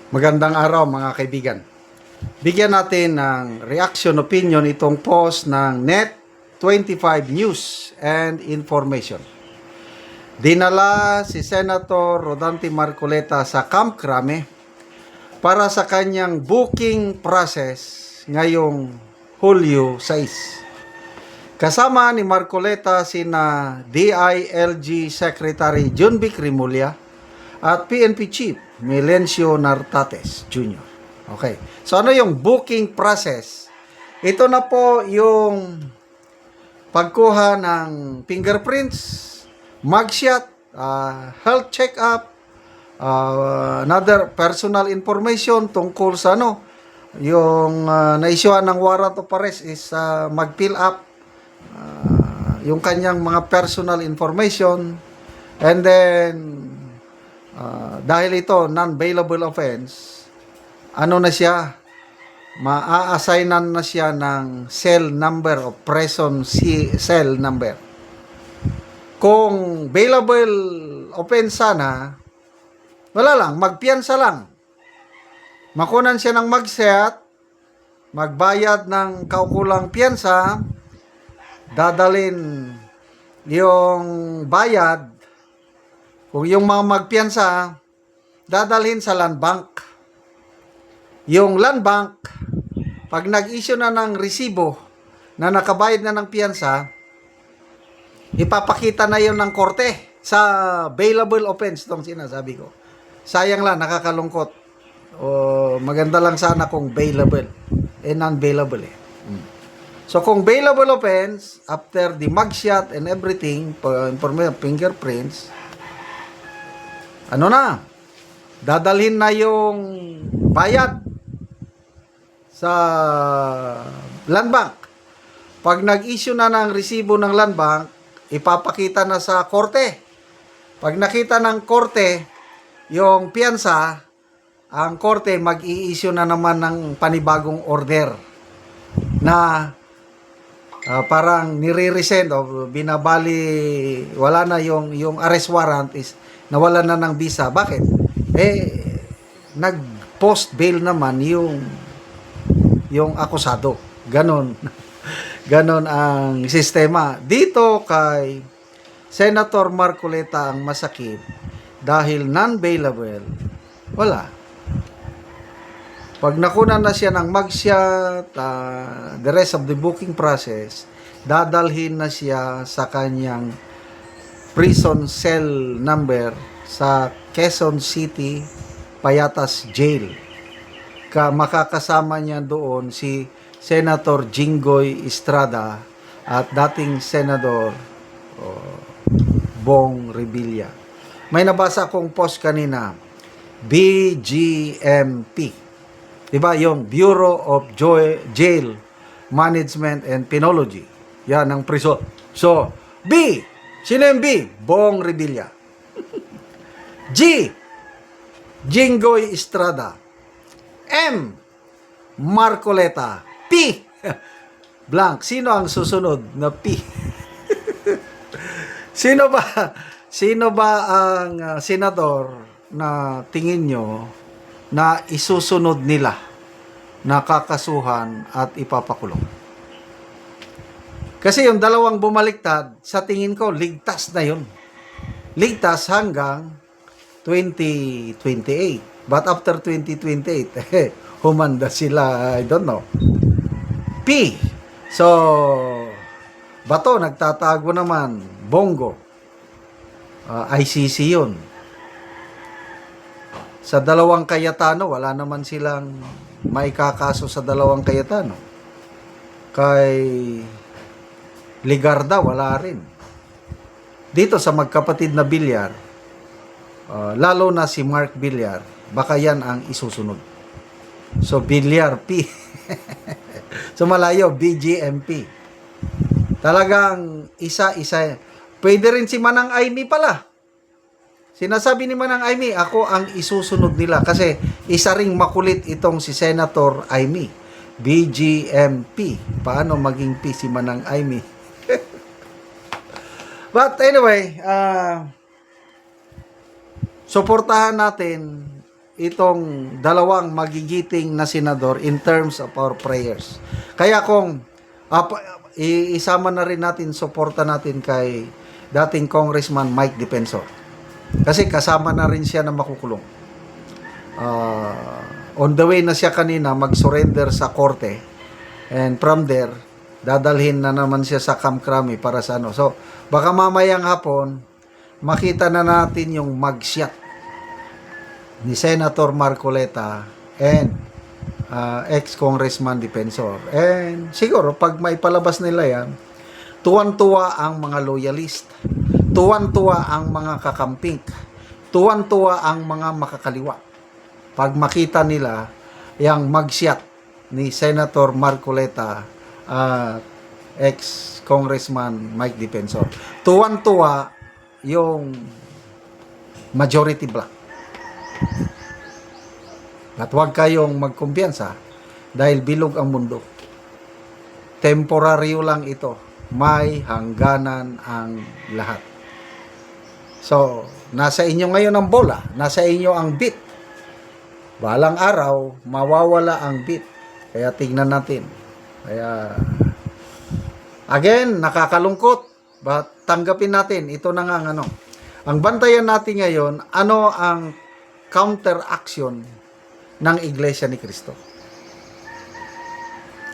Magandang araw mga kaibigan. Bigyan natin ng reaction opinion itong post ng Net25 News and Information. Dinala si Senator Rodante Marcoleta sa Camp Crame para sa kanyang booking process ngayong Hulyo 6. Kasama ni Marcoleta sina DILG Secretary John Vic Rimulya at PNP Chief Melencio Nartates Jr. Okay. So ano yung booking process? Ito na po yung pagkuha ng fingerprints, mugshot, health check-up, another personal information tungkol sa yung na-issuean ng warrant of arrest is mag-fill up yung kanyang mga personal information, and then dahil ito non-bailable offense, ano na siya, maa-assignan na siya ng cell number o prison cell number. Kung bailable offense sana, wala lang, magpiyansa lang. Makunan siya ng magset, magbayad ng kaukulang piyansa, dadalin yung bayad. Kung yung mga magpiyansa, dadalhin sa land bank. Yung land bank, pag nag-issue na ng resibo na nakabayad na ng piyansa, ipapakita na yon ng korte sa bailable offense, itong sinasabi ko. Sayang lang, nakakalungkot. O maganda lang sana kung bailable. Non-bailable eh. So kung bailable offense, after the mugshot and everything, fingerprints, ano na, dadalhin na yung bayad sa land bank. Pag nag-issue na ng resibo ng land bank, ipapakita na sa korte. Pag nakita ng korte yung piyansa, ang korte mag-i-issue na naman ng panibagong order na parang nire-rescind o binabali, wala na yung arrest warrant is nawala na ng visa. Bakit? Nag-post bail naman yung akusado. Ganon. Ganon ang sistema. Dito kay Senator Marcoleta ang masakit dahil non-bailable, wala. Pag nakunan na siya ng mugshot, the rest of the booking process, dadalhin na siya sa kanyang prison cell number sa Quezon City Payatas Jail. Makakasama niya doon si Senator Jinggoy Estrada at dating Senador Bong Revilla. May nabasa akong post kanina, BGMP. Diba yung Bureau of Jail Management and Penology. Yan ang prison. So, B, sino yung B? Bong Revilla. G, Jinggoy Estrada. M, Marcoleta. P, blank. Sino ang susunod na P? Sino ba ang senador na tingin nyo na isusunod nila na kakasuhan at ipapakulong? Kasi yung dalawang bumaliktad, sa tingin ko, ligtas na yun. Ligtas hanggang 2028. But after 2028, humanda sila, I don't know. P. So, Bato, nagtatago naman. Bongo. ICC yun. Sa dalawang Cayetano, wala naman silang maikakaso sa dalawang Cayetano. Kay Ligarda, wala rin. Dito sa magkapatid na Villar, lalo na si Mark Villar, baka yan ang isusunod. So, Villar P. So, malayo, BGMP. Talagang isa-isa. Pwede rin si Manang Aimee pala. Sinasabi ni Manang Aimee, ako ang isusunod nila. Kasi isa ring makulit itong si Senator Aimee. BGMP. Paano maging P si Manang Aimee? But anyway, suportahan natin itong dalawang magigiting na senador in terms of our prayers. Kaya kung isama na rin natin, suporta natin kay dating Congressman Mike Defensor. Kasi kasama na rin siya na makukulong. On the way na siya kanina mag-surrender sa korte. And from there, dadalhin na naman siya sa Camp Crame para sa ano. So, baka mamayang hapon, makita na natin yung mugshot ni Senator Marcoleta and ex-Congressman Defensor. And siguro, pag may palabas nila yan, tuwan-tuwa ang mga loyalist, tuwan-tuwa ang mga kakamping, tuwan-tuwa ang mga makakaliwa. Pag makita nila yung mugshot ni Senator Marcoleta at ex-Congressman Mike Defensor. Tuwan-tuwa yung majority black. At huwag kayong magkumpiyansa dahil bilog ang mundo. Temporaryo lang ito. May hangganan ang lahat. So, nasa inyo ngayon ang bola. Nasa inyo ang beat. Balang araw, mawawala ang beat. Kaya tignan natin. Kaya, again, nakakalungkot. But tanggapin natin. Ito na nga ano. Ang bantayan natin ngayon, ano ang counteraction ng Iglesia ni Cristo.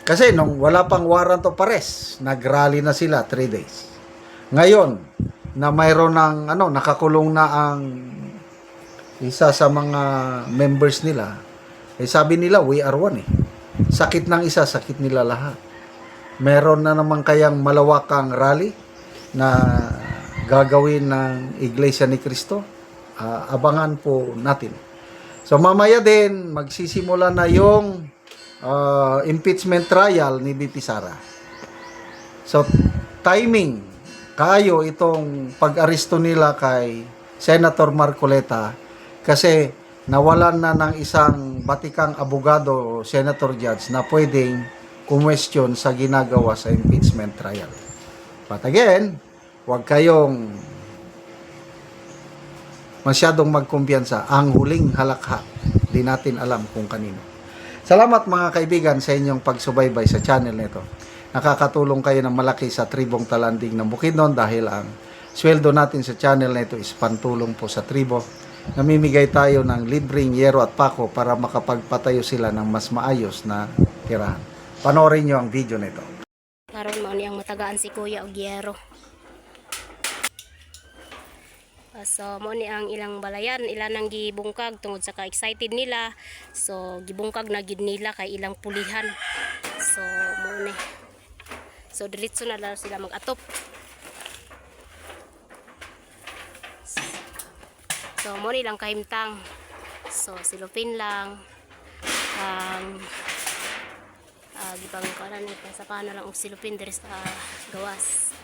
Kasi nung wala pang warrant of arrest, nagrally na sila 3 days. Ngayon, na mayroon ng nakakulong na ang isa sa mga members nila, sabi nila, we are one eh. Sakit ng isa, sakit nila lahat. Meron na naman kayang malawakang rally na gagawin ng Iglesia ni Cristo. Abangan po natin. So mamaya din, magsisimula na yung impeachment trial ni BP Sara. So timing, kayo itong pag-aresto nila kay Senator Marcoleta kasi nawalan na ng isang batikang abogado, senator judge na pwedeng kumwestiyon sa ginagawa sa impeachment trial. But again, huwag kayong masyadong magkumpiyansa. Ang huling halakha, di natin alam kung kanino. Salamat mga kaibigan sa inyong pagsubaybay sa channel nito. Nakakatulong kayo ng malaki sa tribong Talanding ng Bukidnon dahil ang sweldo natin sa channel nito is pantulong po sa tribo. Namimigay tayo ng libreng yero at pako para makapagpatayo sila ng mas maayos na tirahan. Panoorin nyo ang video nito. Karon mo niyang matagaan si Kuya og yero. So mo ni ang ilang balayan, ilan ang gibungkag tungod sa ka-excited nila. So gibungkag na gid nila kay ilang pulihan. So mo ni. So diretso na lang sila mag-atop. So mo ni lang kahimtang. So silupin lang ang gibang kanan ni sa pana lang og silupin diri sa gawas.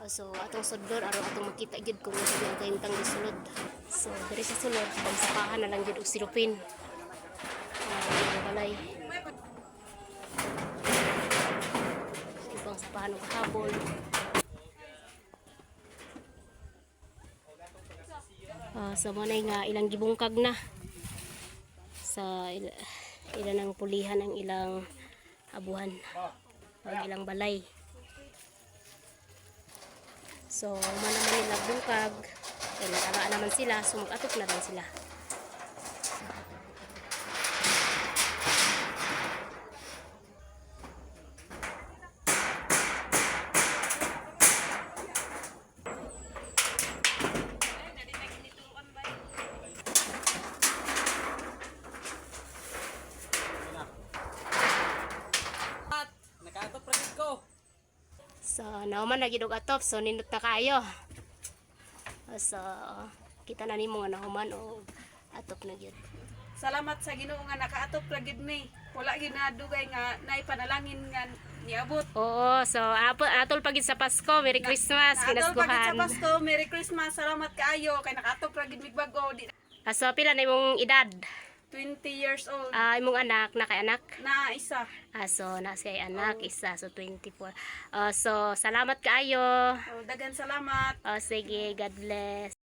So atong sudlor aron atong makita gid kung ano yung kahimtang gisulod. So diri sa sulod pagsapahan na lang gid og silupin. Balay. Ibang sapahan og habol. So mo nga ilang gibungkag na sa ilan ang pulihan ang ilang abuhan ang ilang balay. So man naman nila bungkag kaya nag-agaan naman sila, so mag-atop na lang sila. So, nauman na gidog atop, so nindot na kayo. So, kita na nimo nga nahuman o atop na gyud. Salamat sa Ginoo nga nakaatop ra gid mi. Wala gid na dugay nga naipanalangin nga niabot. Oo, so atol pagid sa Pasko, Merry Christmas, Naatol pa gid sa kinaskuhan. Pasko, Merry Christmas. Salamat kaayo kay nakaatop ra gid mi bago. So, pila na imong edad? 20 years old. Imong anak, na kay anak? Na isa. So, na siya anak, isa, so 24. So, salamat kaayo. Dagan salamat. Sige, God bless.